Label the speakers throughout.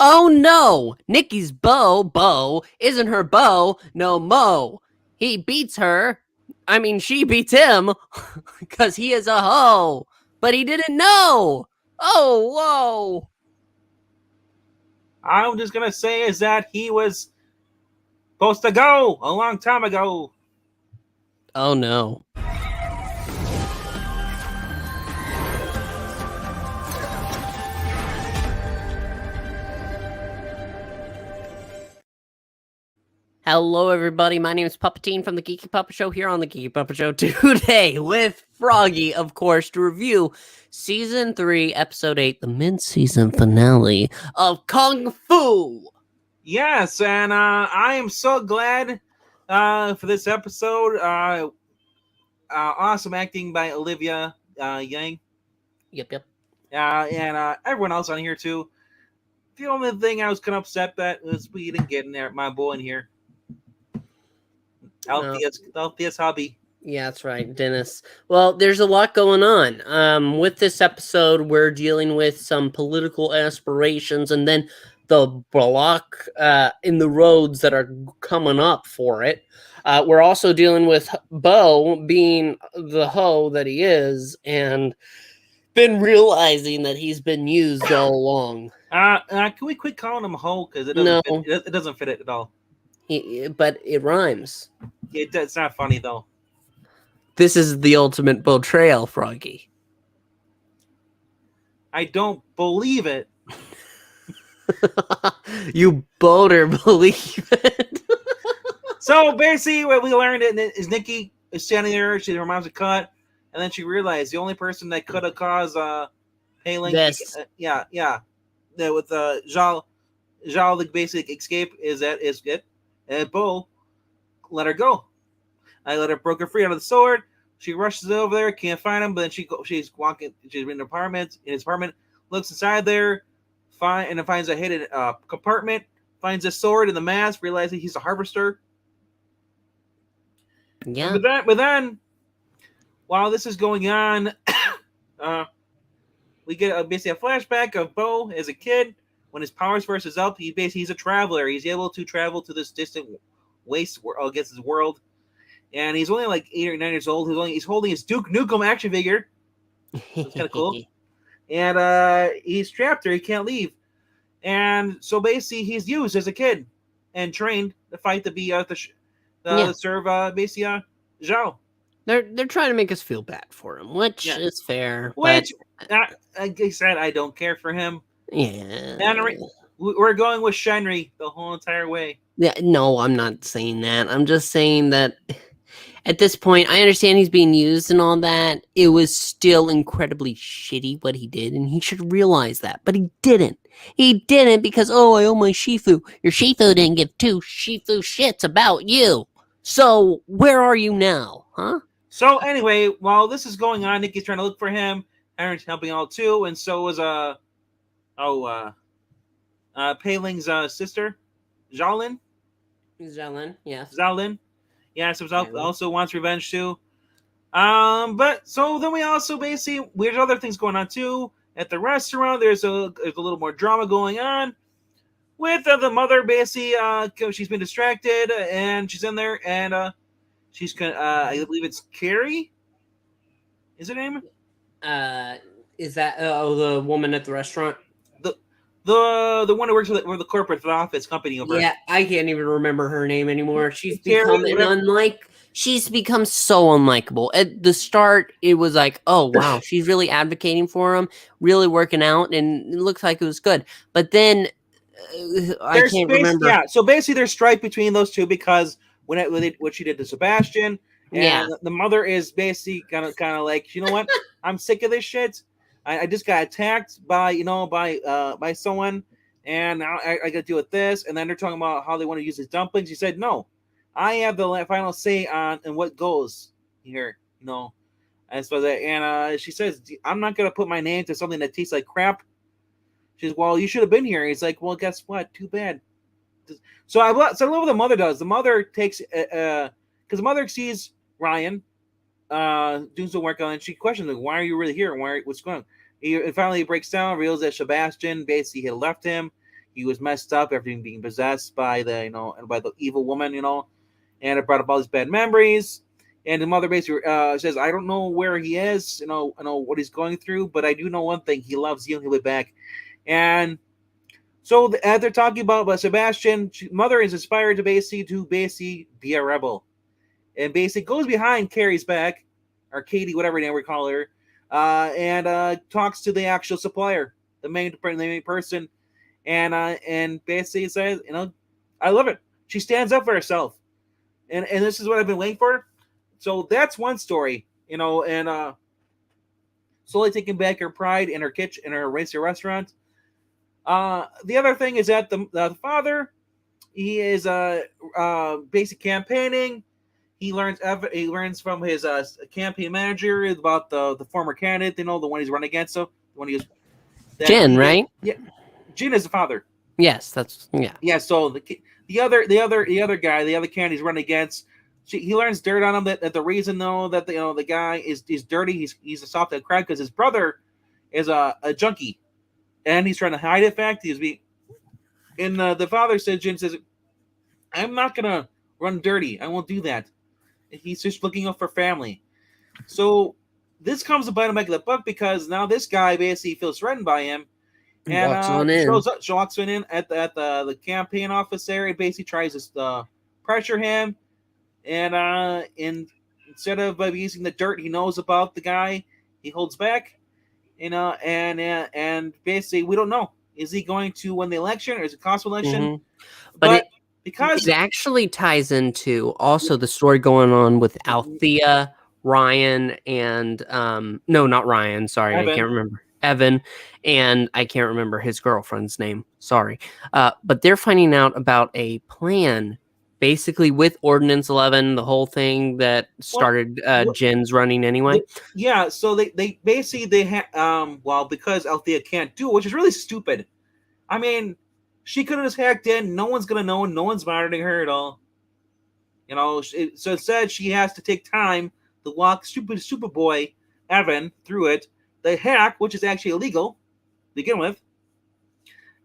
Speaker 1: Oh no! Nicky's Beau isn't her beau, no mo. He beats her. I mean, she beats him because he is a hoe. But he didn't know. Oh, whoa.
Speaker 2: I'm just gonna say is that he was supposed to go a long time ago.
Speaker 1: Oh no. Hello, everybody. My name is Puppetine from the Geeky Puppet Show here on the Geeky Puppet Show today with Froggy, of course, to review Season 3, Episode 8, the mid-season finale of Kung Fu.
Speaker 2: Yes, and I am so glad for this episode. Awesome acting by Olivia Yang.
Speaker 1: Yep.
Speaker 2: And everyone else on here too. The only thing I was kind of upset that was we didn't get in there, my boy in here. Althea's hobby.
Speaker 1: Yeah, that's right, Dennis. Well, there's a lot going on. With this episode, we're dealing with some political aspirations and then the block in the roads that are coming up for it. We're also dealing with Beau being the hoe that he is and been realizing that he's been used all along.
Speaker 2: Can we quit calling him a hoe because it doesn't fit it at all.
Speaker 1: But it rhymes.
Speaker 2: It's not funny though.
Speaker 1: This is the ultimate betrayal, Froggy.
Speaker 2: I don't believe it.
Speaker 1: You better believe it.
Speaker 2: So basically, what we learned is Nicky is standing there. Her mom's a cut, and then she realized the only person that could have caused Hailing, with Zhao the basic escape is it. And Beau let her go. I let her broke her free out of the sword. She rushes over there, can't find him, but then she's walking. She's in his apartment, looks inside there, and finds a hidden compartment. Finds a sword in the mask, realizing he's a harvester.
Speaker 1: Yeah.
Speaker 2: But then, while this is going on, we get basically a flashback of Beau as a kid when his powers first is up. He's a traveler. He's able to travel to this distant waste against his world, and he's only like 8 or 9 years old. He's holding his Duke Nukem action figure. It's kind of cool. And he's trapped there. He can't leave. And so basically, he's used as a kid and trained to fight to be serve basically Zhao.
Speaker 1: They're trying to make us feel bad for him, which is fair.
Speaker 2: Which, like I said, I don't care for him.
Speaker 1: Yeah.
Speaker 2: And we're going with Shenry the whole entire way.
Speaker 1: Yeah, no, I'm not saying that. I'm just saying that at this point, I understand he's being used and all that. It was still incredibly shitty what he did, and he should realize that. But he didn't. He didn't because, I owe my Shifu. Your Shifu didn't give 2 Shifu shits about you. So, where are you now, huh?
Speaker 2: So, anyway, while this is going on, Nicky's trying to look for him. Aaron's helping out too, and so is Peiling's sister, Xiaolin.
Speaker 1: Xiaolin, yes.
Speaker 2: Xiaolin. Yeah, so also wants revenge too. But so then we also basically there's other things going on too at the restaurant. There's a little more drama going on with the mother. Basically, she's been distracted and she's in there and she's I believe it's Carrie. Is her name?
Speaker 1: Is that the woman at the restaurant?
Speaker 2: The one who works for the corporate office company over.
Speaker 1: Yeah, I can't even remember her name anymore. She's become she's become so unlikable. At the start, it was like, oh wow, she's really advocating for him, really working out, and it looks like it was good. But then I can't remember.
Speaker 2: Yeah, so basically there's strife between those two because what she did to Sebastian, and the mother is basically kind of like, you know what, I'm sick of this shit. I just got attacked by someone, and now I got to deal with this. And then they're talking about how they want to use his dumplings. He said, "No, I have the final say on and what goes here." No, and so she says, "I'm not gonna put my name to something that tastes like crap." She says, "Well, you should have been here." He's like, "Well, guess what? Too bad." So I love what the mother does. The mother takes because the mother sees Ryan doing some work on it, and she questions him, why are you really here? What's going on? He finally breaks down, realizes that Sebastian basically had left him. he was messed up, everything being possessed by the by the evil woman, and it brought up all these bad memories. And the mother basically says, "I don't know where he is, I know what he's going through, but I do know one thing: he loves you, and he'll be back." And so as they're talking about Sebastian, mother is inspired to basically be a rebel, and basically goes behind Carrie's back, or Katie, whatever name we call her, and talks to the actual supplier, the main person, and basically says, "I love it." She stands up for herself, and this is what I've been waiting for. So that's one story, and slowly taking back her pride in her kitchen, in her racer restaurant. The other thing is that the father, he is basic campaigning. He learns from his campaign manager about the former candidate, the one he's running against. So when he was
Speaker 1: Jen, right?
Speaker 2: Yeah, Jen is the father.
Speaker 1: Yes, that's yeah.
Speaker 2: Yeah. So the other guy, the other candidate he's running against, he learns dirt on him that the reason though that the guy is dirty, he's a soft head crab because his brother is a junkie, and he's trying to hide the fact he's being. And the father says, Jen says, "I'm not gonna run dirty. I won't do that." He's just looking out for family. So this comes to bite him back in the butt because now this guy basically feels threatened by him, and
Speaker 1: walks on in.
Speaker 2: walks in at the campaign office there and basically tries to pressure him, and instead of using the dirt he knows about the guy, he holds back, and basically we don't know, is he going to win the election or is it cost election?
Speaker 1: Mm-hmm.
Speaker 2: But
Speaker 1: because it actually ties into also the story going on with Althea, Ryan, and no, not Ryan. Sorry, Evan. I can't remember Evan, and I can't remember his girlfriend's name. Sorry, but they're finding out about a plan, basically with Ordinance 11, the whole thing that started Jen's running anyway.
Speaker 2: So they basically because Althea can't do it, which is really stupid. I mean, she could have just hacked in. No one's gonna know. No one's monitoring her at all. So instead, she has to take time to walk Superboy Evan through it. The hack, which is actually illegal to begin with,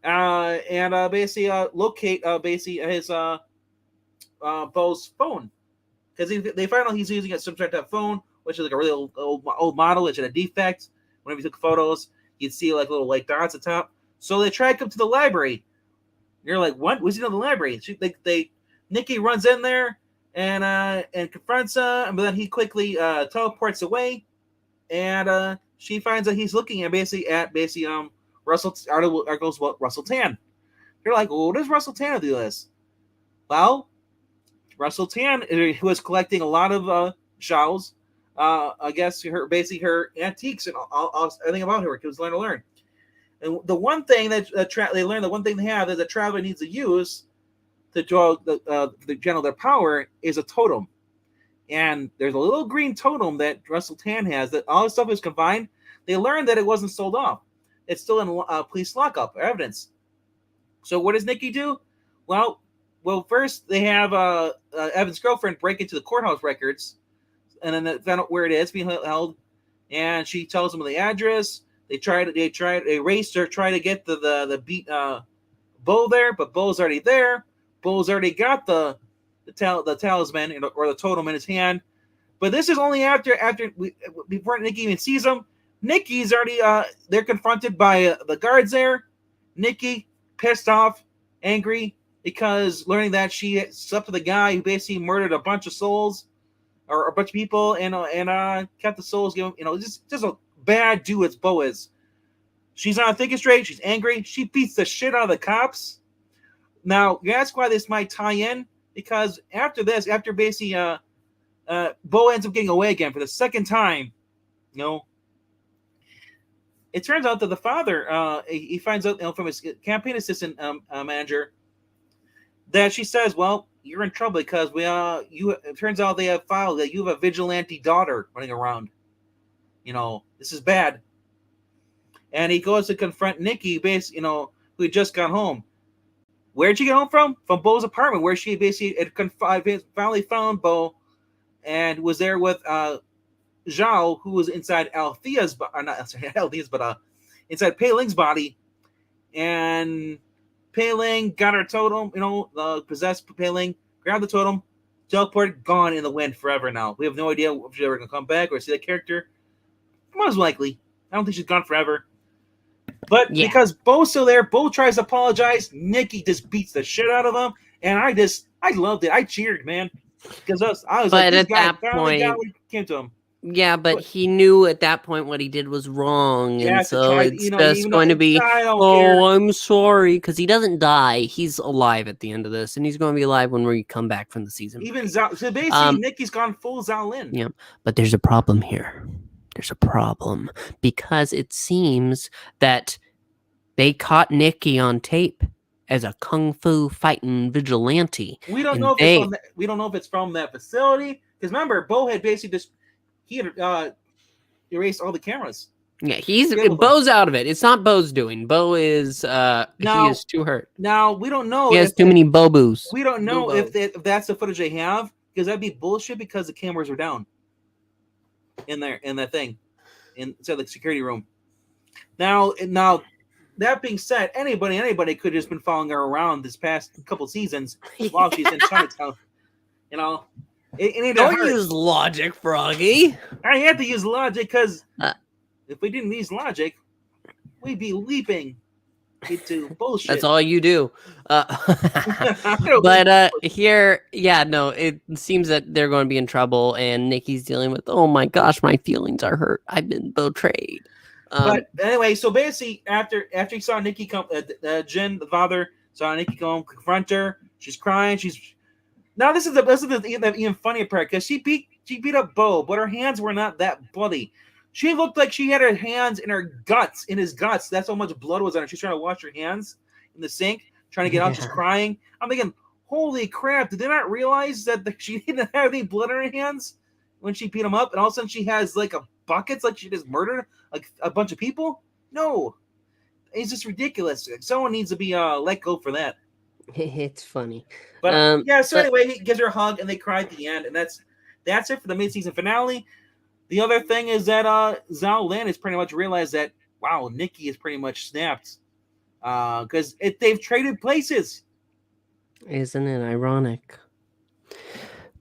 Speaker 2: and basically locate basically his Beau's phone, because they find out he's using some sort of phone, which is like a really old model, which had a defect. Whenever you took photos, you'd see like little white dots at the top. So they track him to the library. You're like, what? Was he in the library? Nicky runs in there and confronts him, but then he quickly teleports away, and she finds that he's looking at basically Russell articles about Russell Tan. You're like, well, what does Russell Tan do this? Well, Russell Tan, who was collecting a lot of Zhao's, I guess her antiques and all everything about her. He was learning to learn. And the one thing that they learn, the one thing they have that the traveler needs to use to draw the channel their power is a totem. And there's a little green totem that Russell Tan has that all this stuff is combined. They learned that it wasn't sold off. It's still in police lockup evidence. So what does Nicky do? Well, first they have Evan's girlfriend break into the courthouse records, and then they find out where it is being held, and she tells them the address. They race to try to get the beat Beau there, but Beau's already there. Beau's already got the talisman or the totem in his hand. But this is only before Nicky even sees him. Nicky's already they're confronted by the guards there. Nicky, pissed off, angry, because learning that she slept with a guy who basically murdered a bunch of souls or a bunch of people and kept the souls, just a bad dude as Beau is. She's not thinking straight. She's angry. She beats the shit out of the cops. Now, you ask why this might tie in, because after basically Beau ends up getting away again for the second time, it turns out that the father, he finds out from his campaign assistant manager that she says, well, you're in trouble because it turns out they have filed that you have a vigilante daughter running around. This is bad. And he goes to confront Nicky, who had just got home. Where'd she get home from? From Beau's apartment, where she basically had finally found Beau and was there with Zhao, who was inside inside Pei Ling's body. And Pei-Ling got her totem, possessed Pei-Ling, grabbed the totem, teleported, gone in the wind forever now. We have no idea if she's ever going to come back or see that character. Most likely. I don't think she's gone forever. But because Beau's still there, Beau tries to apologize. Nicky just beats the shit out of him. And I loved it. I cheered, man. Because I was like, this guy finally got what came to him.
Speaker 1: Yeah, but he knew at that point what he did was wrong, and so it's just going to be, I'm sorry, because he doesn't die. He's alive at the end of this, and he's going to be alive when we come back from the season.
Speaker 2: Even so basically, Nicky's gone full Shaolin.
Speaker 1: Yeah, but there's a problem here. There's a problem, because it seems that they caught Nicky on tape as a kung fu fighting vigilante.
Speaker 2: We don't know if it's from that facility, because remember, Beau had basically just erased all the cameras.
Speaker 1: Yeah, Beau's out of it. It's not Beau's doing. Beau is he is too hurt.
Speaker 2: Now we don't know.
Speaker 1: He has too many Bo-boos.
Speaker 2: We don't know if that's the footage they have, because that'd be bullshit, because the cameras are down in that thing inside the security room. Now that being said, anybody could have just been following her around this past couple seasons while she's in Chinatown.
Speaker 1: Don't use logic, Froggy.
Speaker 2: I had to use logic because if we didn't use logic, we'd be leaping into bullshit.
Speaker 1: That's all you do. But here, it seems that they're going to be in trouble, and Nicky's dealing with, oh my gosh, my feelings are hurt. I've been betrayed.
Speaker 2: But anyway, so basically, after he saw Nicky come, Jin, the father, saw Nicky come confront her. She's crying. Now this is the even funnier part, because she beat up Beau, but her hands were not that bloody. She looked like she had her hands in his guts. That's how much blood was on her. She's trying to wash her hands in the sink, trying to get out. She's crying. I'm thinking, holy crap! Did they not realize that she didn't have any blood on her hands when she beat him up? And all of a sudden she has like a buckets, like she just murdered like a bunch of people. No, it's just ridiculous. Someone needs to be let go for that.
Speaker 1: It's funny.
Speaker 2: But anyway, he gives her a hug and they cry at the end, and that's it for the mid-season finale. The other thing is that Zhao Lin has pretty much realized that, wow, Nicky is pretty much snapped. Because they've traded places.
Speaker 1: Isn't it ironic?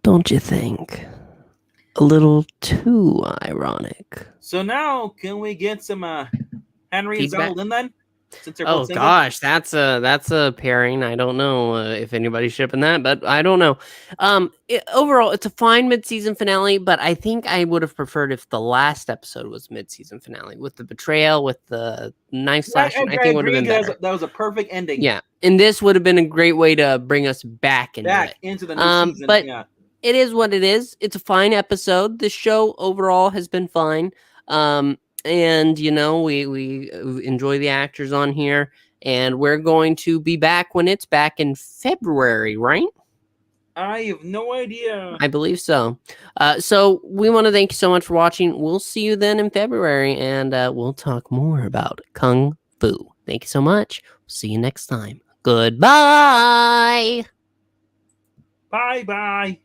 Speaker 1: Don't you think? A little too ironic.
Speaker 2: So now, can we get some Henry and Zhao Lin then?
Speaker 1: Oh gosh, that's a pairing. I don't know if anybody's shipping that, but I don't know. Overall, it's a fine mid-season finale, but I think I would have preferred if the last episode was mid-season finale with the betrayal, with the knife slashing. I think would have been better.
Speaker 2: That was a perfect ending.
Speaker 1: Yeah, and this would have been a great way to bring us back into
Speaker 2: the new season.
Speaker 1: But it is what it is. It's a fine episode. The show overall has been fine. And, we enjoy the actors on here, and we're going to be back when it's back in February, right?
Speaker 2: I have no idea.
Speaker 1: I believe so. So we want to thank you so much for watching. We'll see you then in February, and we'll talk more about Kung Fu. Thank you so much. See you next time. Goodbye.
Speaker 2: Bye-bye.